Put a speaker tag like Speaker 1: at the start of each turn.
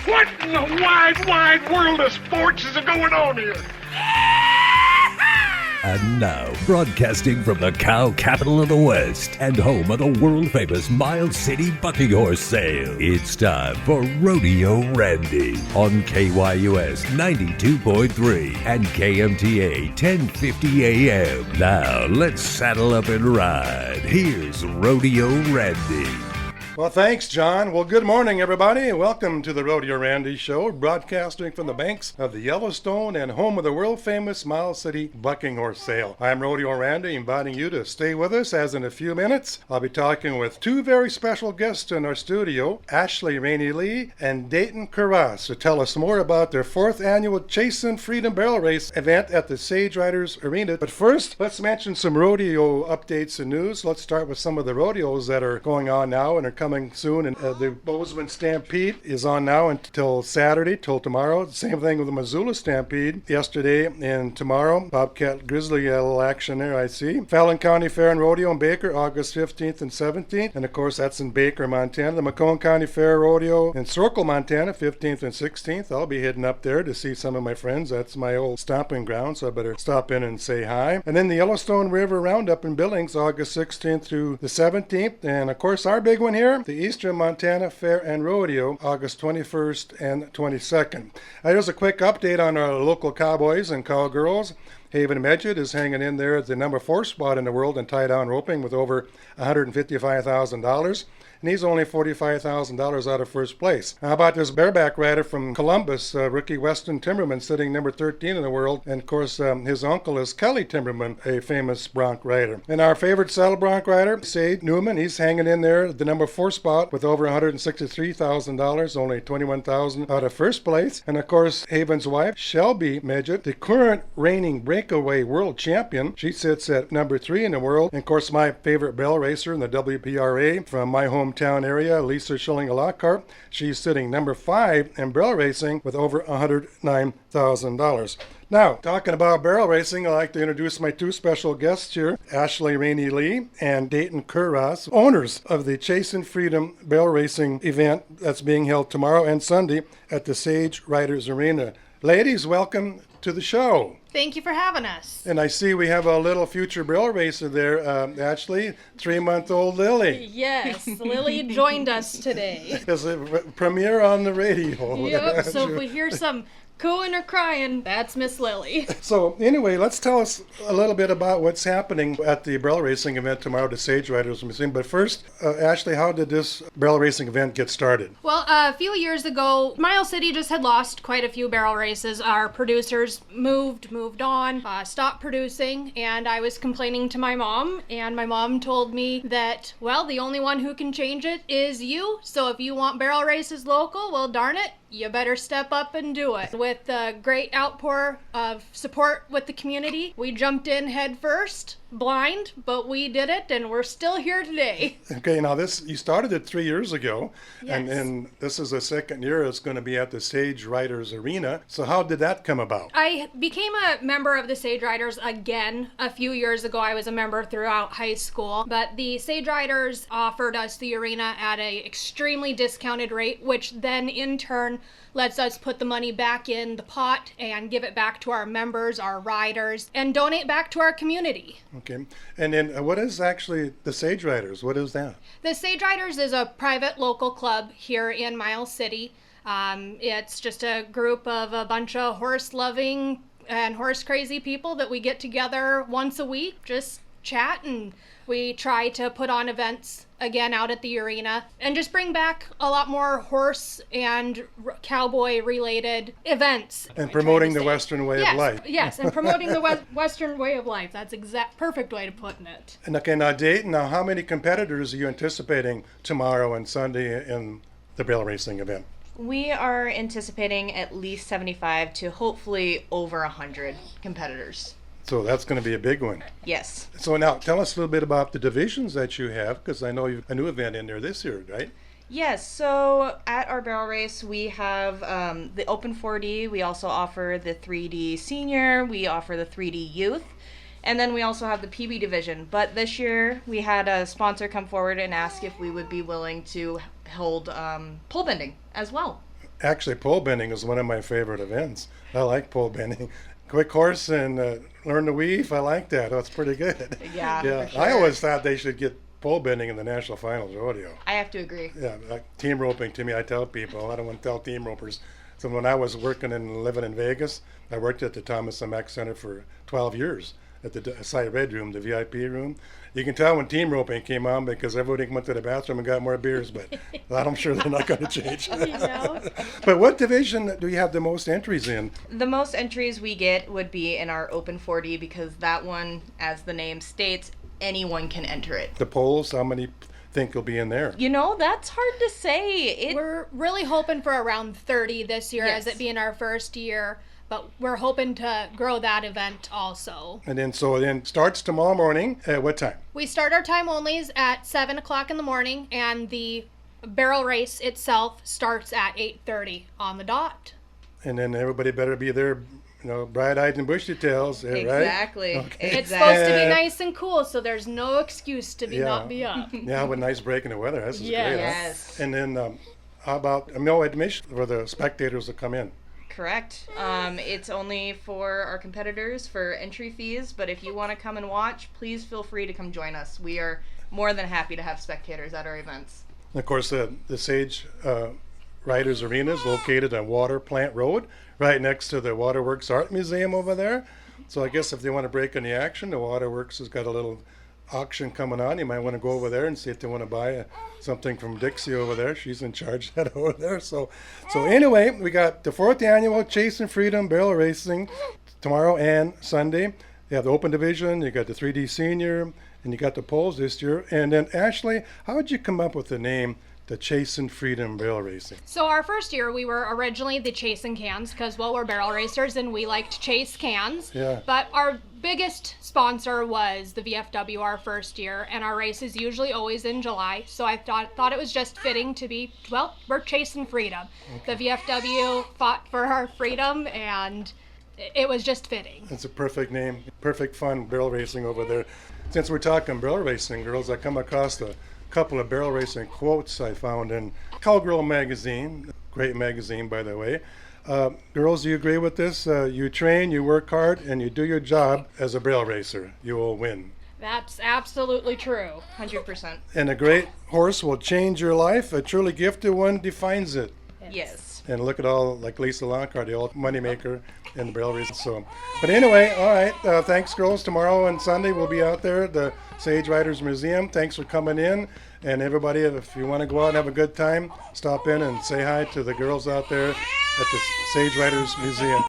Speaker 1: What in the wide world of sports is going on here?
Speaker 2: And now, broadcasting from the cow capital of the West and home of the world-famous Miles City Bucking Horse Sale, it's time for Rodeo Randy on KYUS 92.3 and KMTA 1050 AM. Now, let's saddle up and ride. Here's Rodeo Randy.
Speaker 3: Well, thanks, John. Well, good morning, everybody. Welcome to the Rodeo Randy Show, broadcasting from the banks of the Yellowstone and home of the world-famous Miles City Bucking Horse Sale. I'm Rodeo Randy, inviting you to stay with us, as in a few minutes, I'll be talking with two very special guests in our studio, Rainey Lee and Daetyn Quiroz, to tell us more about their fourth annual Chasin Freedom Barrel Race event at the Sage Riders Arena. But first, let's mention some rodeo updates and news. Let's start with some of the rodeos that are going on now and are coming soon, and the Bozeman Stampede is on now until Saturday, till tomorrow. Same thing with the Missoula Stampede yesterday and tomorrow. Bobcat Grizzly, a little action there, I see. Fallon County Fair and Rodeo in Baker, August 15th and 17th, and of course that's in Baker, Montana. The Macomb County Fair Rodeo in Circle, Montana, 15th and 16th. I'll be heading up there to see some of my friends. That's my old stomping ground, so I better stop in and say hi. And then the Yellowstone River Roundup in Billings, August 16th through the 17th, and of course our big one here, the Eastern Montana Fair and Rodeo, August 21st and 22nd. Here's a quick update on our local cowboys and cowgirls. Haven Medjed is hanging in there at the number 4 spot in the world in tie-down roping with over $155,000. And he's only $45,000 out of first place. How about this bareback rider from Columbus, Ricky Weston Timmerman, sitting number 13 in the world? And of course, his uncle is Kelly Timmerman, a famous bronc rider. And our favorite saddle bronc rider, Sade Newman, he's hanging in there at the number 4 spot with over $163,000, only $21,000 out of first place. And of course, Haven's wife, Shelby Medjed, the current reigning breakaway world champion, she sits at number 3 in the world. And of course, my favorite bell racer in the WPRA from my hometown area, Lisa Schilling-Lockhart. She's sitting number 5 in barrel racing with over $109,000. Now, talking about barrel racing, I'd like to introduce my two special guests here, Rainey Lee and Daetyn Quiroz, owners of the Chasin Freedom Barrel Racing event that's being held tomorrow and Sunday at the Sage Riders Arena. Ladies, welcome to the show.
Speaker 4: Thank you for having us.
Speaker 3: And I see we have a little future barrel racer there, Ashley, 3-month-old Lily.
Speaker 4: Yes, Lily joined us today.
Speaker 3: It's a premiere on the radio.
Speaker 4: Yep, so if we hear some cooing or crying, that's Miss Lily.
Speaker 3: So anyway, let's tell us a little bit about what's happening at the barrel racing event tomorrow to Sage Riders Museum. But first, Ashley, how did this barrel racing event get started?
Speaker 4: Well, a few years ago, Miles City just had lost quite a few barrel races. Our producers moved on, stopped producing, and I was complaining to my mom, and my mom told me that, well, the only one who can change it is you, so if you want barrel races local, well, darn it, you better step up and do it. With a great outpour of support with the community, we jumped in head first, blind, but we did it, and we're still here today.
Speaker 3: Okay, now you started it 3 years ago,
Speaker 4: Yes.
Speaker 3: and this is the second year it's going to be at the Sage Riders Arena. So how did that come about?
Speaker 4: I became a member of the Sage Riders again a few years ago. I was a member throughout high school, but the Sage Riders offered us the arena at an extremely discounted rate, which then in turn lets us put the money back in the pot and give it back to our members, our riders, and donate back to our community.
Speaker 3: Okay, and then what is actually the Sage Riders? What is that?
Speaker 4: The Sage Riders is a private local club here in Miles City. It's just a group of a bunch of horse-loving and horse-crazy people that we get together once a week, just chat, and we try to put on events again out at the arena and just bring back a lot more horse and cowboy related events.
Speaker 3: And promoting the Western way of life.
Speaker 4: Yes, and promoting the Western way of life. That's perfect way of putting it.
Speaker 3: And okay, now Daetyn, how many competitors are you anticipating tomorrow and Sunday in the barrel racing event?
Speaker 5: We are anticipating at least 75 to hopefully over 100 competitors.
Speaker 3: So that's going to be a big one.
Speaker 5: Yes.
Speaker 3: So now tell us a little bit about the divisions that you have, because I know you've a new event in there this year, right?
Speaker 5: Yes, so at our barrel race, we have the Open 4D. We also offer the 3D Senior. We offer the 3D Youth. And then we also have the PB division. But this year, we had a sponsor come forward and ask if we would be willing to hold pole bending as well.
Speaker 3: Actually, pole bending is one of my favorite events. I like pole bending. Quick horse and learn to weave. I like that. That's pretty good.
Speaker 5: Yeah,
Speaker 3: Yeah.
Speaker 5: for sure.
Speaker 3: I always thought they should get pole bending in the national finals rodeo.
Speaker 5: I have to agree.
Speaker 3: Yeah, like team roping to me, I tell people, I don't want to tell team ropers. So when I was working and living in Vegas, I worked at the Thomas M. Mack Center for 12 years at the Side Red Room, the VIP room. You can tell when team roping came on because everybody went to the bathroom and got more beers, but I'm sure they're not going to change. But what division do you have the most entries in?
Speaker 5: The most entries we get would be in our open 40 because that one, as the name states, anyone can enter it.
Speaker 3: The polls, how many think will be in there?
Speaker 5: You know, that's hard to say.
Speaker 4: We're really hoping for around 30 this year,
Speaker 5: Yes.
Speaker 4: as it being our first year, but we're hoping to grow that event also.
Speaker 3: And then starts tomorrow morning at what time?
Speaker 4: We start our time onlys at 7 o'clock in the morning, and the barrel race itself starts at 8:30 on the dot.
Speaker 3: And then everybody better be there, bright-eyed and bushy-tails, right?
Speaker 5: Exactly.
Speaker 3: Okay.
Speaker 4: It's supposed to be nice and cool, so there's no excuse to not be up.
Speaker 3: Yeah, with nice break in the weather. This is
Speaker 4: Yes.
Speaker 3: great. Huh?
Speaker 5: Yes.
Speaker 3: And then how about no admission for the spectators to come in?
Speaker 5: Correct. It's only for our competitors for entry fees, but if you want to come and watch, please feel free to come join us. We are more than happy to have spectators at our events.
Speaker 3: And of course, the Sage Riders Arena is located on Water Plant Road, right next to the Waterworks Art Museum over there. So I guess if they want to break in the action, the Waterworks has got a little auction coming on. You might want to go over there and see if they want to buy something from Dixie over there. She's in charge of that over there. So anyway, we got the 4th annual Chasin Freedom Barrel Racing tomorrow and Sunday. You have the open division, you got the 3D senior, and you got the poles this year. And then Ashley, how did you come up with the name, the Chasin Freedom Barrel Racing?
Speaker 4: So our first year, we were originally the Chasin cans because, we're barrel racers and we like to chase cans.
Speaker 3: Yeah.
Speaker 4: But our biggest sponsor was the VFW our first year, and our race is usually always in July. So I thought it was just fitting to be, we're chasing freedom. The VFW fought for our freedom, and it was just fitting.
Speaker 3: It's a perfect name, perfect fun barrel racing over there. Since we're talking barrel racing, girls, I come across a couple of barrel racing quotes I found in Cowgirl magazine, great magazine by the way. Girls, do you agree with this? You train, you work hard, and you do your job as a barrel racer. You will win.
Speaker 4: That's absolutely true.
Speaker 5: 100%.
Speaker 3: And a great horse will change your life. A truly gifted one defines it.
Speaker 5: Yes.
Speaker 3: And look at all, like Lisa Lockhart, the old moneymaker in the barrel racing. So, but anyway, all right. Thanks, girls. Tomorrow and Sunday we'll be out there at the Sage Riders Museum. Thanks for coming in. And everybody, if you want to go out and have a good time, stop in and say hi to the girls out there at the Sage Riders Museum.